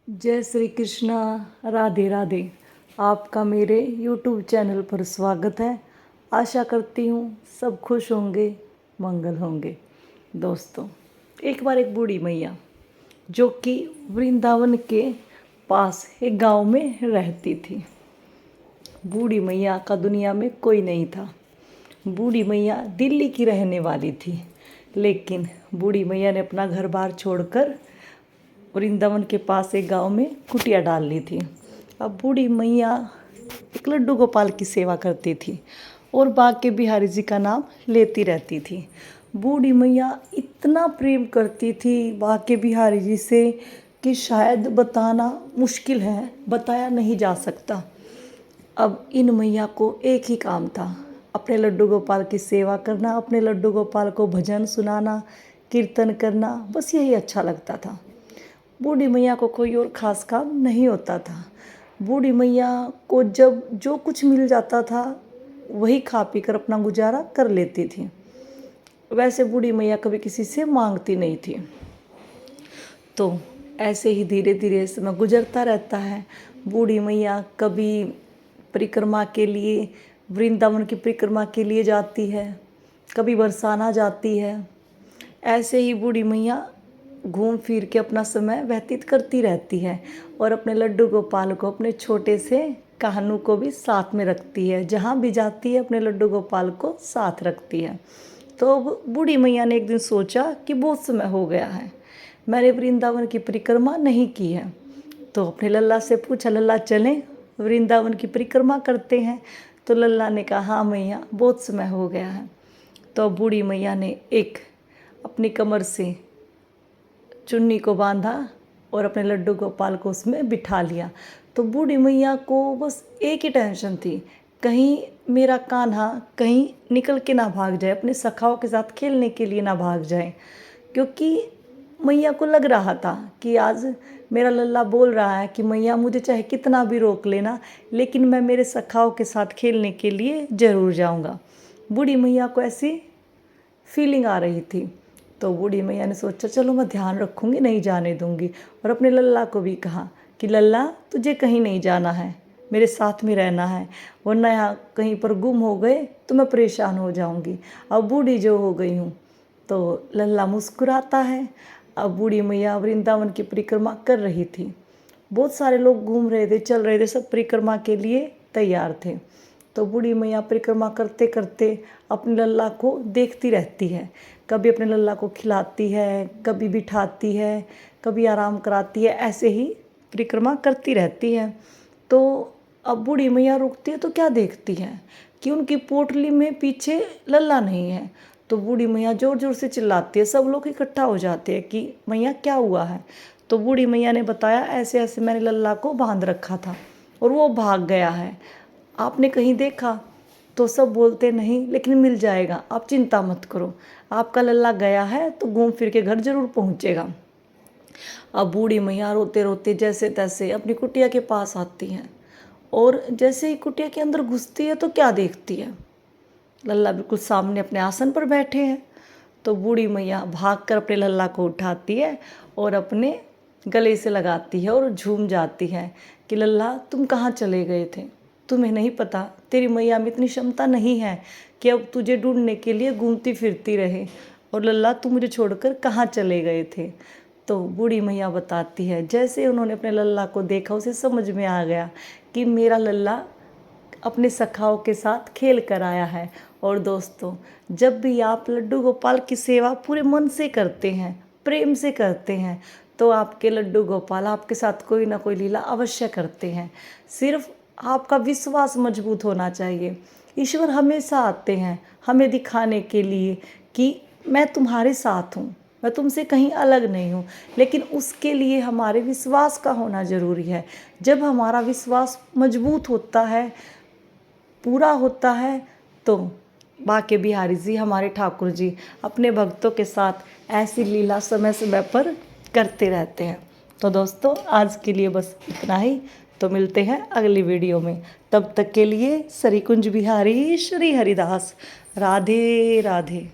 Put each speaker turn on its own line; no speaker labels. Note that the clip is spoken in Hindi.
जय श्री कृष्णा। राधे राधे। आपका मेरे YouTube चैनल पर स्वागत है। आशा करती हूँ सब खुश होंगे, मंगल होंगे। दोस्तों, एक बार एक बूढ़ी मैया जो कि वृंदावन के पास एक गांव में रहती थी। बूढ़ी मैया का दुनिया में कोई नहीं था। बूढ़ी मैया दिल्ली की रहने वाली थी, लेकिन बूढ़ी मैया ने अपना घर बार छोड़कर वृंदावन के पास एक गांव में कुटिया डाल ली थी। अब बूढ़ी मैया एक लड्डू गोपाल की सेवा करती थी और बांके बिहारी जी का नाम लेती रहती थी। बूढ़ी मैया इतना प्रेम करती थी बांके बिहारी जी से कि शायद बताना मुश्किल है, बताया नहीं जा सकता। अब इन मैया को एक ही काम था, अपने लड्डू गोपाल की सेवा करना, अपने लड्डू गोपाल को भजन सुनाना, कीर्तन करना, बस यही अच्छा लगता था। बूढ़ी मैया को कोई और ख़ास काम नहीं होता था। बूढ़ी मैया को जब जो कुछ मिल जाता था वही खा पी कर अपना गुजारा कर लेती थी। वैसे बूढ़ी मैया कभी किसी से मांगती नहीं थी। तो ऐसे ही धीरे धीरे समय गुजरता रहता है। बूढ़ी मैया कभी परिक्रमा के लिए, वृंदावन की परिक्रमा के लिए जाती है, कभी बरसाना जाती है। ऐसे ही बूढ़ी मैया घूम फिर के अपना समय व्यतीत करती रहती है और अपने लड्डू गोपाल को, अपने छोटे से कान्हू को भी साथ में रखती है। जहाँ भी जाती है अपने लड्डू गोपाल को साथ रखती है। तो बूढ़ी मैया ने एक दिन सोचा कि बहुत समय हो गया है, मैंने वृंदावन की परिक्रमा नहीं की है। तो अपने लल्ला से पूछा, लल्ला चलें वृंदावन की परिक्रमा करते हैं? तो लल्ला ने कहा, हाँ मैया, बहुत समय हो गया है। तो बूढ़ी मैया ने एक अपनी कमर से चुन्नी को बांधा और अपने लड्डू गोपाल को उसमें बिठा लिया। तो बूढ़ी मैया को बस एक ही टेंशन थी, कहीं मेरा कान्हा कहीं निकल के ना भाग जाए, अपने सखाओं के साथ खेलने के लिए ना भाग जाए। क्योंकि मैया को लग रहा था कि आज मेरा लल्ला बोल रहा है कि मैया मुझे चाहे कितना भी रोक लेना, लेकिन मैं मेरे सखाओं के साथ खेलने के लिए ज़रूर जाऊंगा। बूढ़ी मैया को ऐसी फीलिंग आ रही थी। तो बूढ़ी मैया ने सोचा, चलो मैं ध्यान रखूँगी, नहीं जाने दूँगी। और अपने लल्ला को भी कहा कि लल्ला तुझे कहीं नहीं जाना है, मेरे साथ में रहना है, वरना यहाँ कहीं पर गुम हो गए तो मैं परेशान हो जाऊँगी। अब बूढ़ी जो हो गई हूँ। तो लल्ला मुस्कुराता है। अब बूढ़ी मैया वृंदावन की परिक्रमा कर रही थी। बहुत सारे लोग घूम रहे थे, चल रहे थे, सब परिक्रमा के लिए तैयार थे। तो बूढ़ी मैया परिक्रमा करते करते अपने लल्ला को देखती रहती है। कभी अपने लल्ला को खिलाती है, कभी बिठाती है, कभी आराम कराती है, ऐसे ही परिक्रमा करती रहती है। तो अब बूढ़ी मैया रुकती है तो क्या देखती है कि उनकी पोटली में पीछे लल्ला नहीं है। तो बूढ़ी मैया ज़ोर ज़ोर से चिल्लाती है, सब लोग इकट्ठा हो जाते हैं कि मैया क्या हुआ है। तो बूढ़ी मैया ने बताया, ऐसे ऐसे मैंने लल्ला को बांध रखा था और वो भाग गया है, आपने कहीं देखा? तो सब बोलते नहीं, लेकिन मिल जाएगा, आप चिंता मत करो, आपका लल्ला गया है तो घूम फिर के घर जरूर पहुंचेगा। अब बूढ़ी मैया रोते रोते जैसे तैसे अपनी कुटिया के पास आती हैं और जैसे ही कुटिया के अंदर घुसती है तो क्या देखती है, लल्ला बिल्कुल सामने अपने आसन पर बैठे हैं। तो बूढ़ी मैया भागकर अपने लल्ला को उठाती है और अपने गले से लगाती है और झूम जाती है कि लल्ला तुम कहाँ चले गए थे, तुम्हें नहीं पता तेरी मैया में इतनी क्षमता नहीं है कि अब तुझे ढूंढने के लिए घूमती फिरती रहे, और लल्ला तुम मुझे छोड़कर कहाँ चले गए थे। तो बूढ़ी मैया बताती है, जैसे उन्होंने अपने लल्ला को देखा उसे समझ में आ गया कि मेरा लल्ला अपने सखाओं के साथ खेल कर आया है। और दोस्तों, जब भी आप लड्डू गोपाल की सेवा पूरे मन से करते हैं, प्रेम से करते हैं, तो आपके लड्डू गोपाल आपके साथ कोई ना कोई लीला अवश्य करते हैं। सिर्फ आपका विश्वास मजबूत होना चाहिए। ईश्वर हमेशा आते हैं हमें दिखाने के लिए कि मैं तुम्हारे साथ हूँ, मैं तुमसे कहीं अलग नहीं हूँ, लेकिन उसके लिए हमारे विश्वास का होना ज़रूरी है। जब हमारा विश्वास मजबूत होता है, पूरा होता है, तो बांके बिहारी जी, हमारे ठाकुर जी अपने भक्तों के साथ ऐसी लीला समय समय पर करते रहते हैं। तो दोस्तों, आज के लिए बस इतना ही। तो मिलते हैं अगली वीडियो में। तब तक के लिए श्री कुंज बिहारी श्री हरिदास। राधे राधे।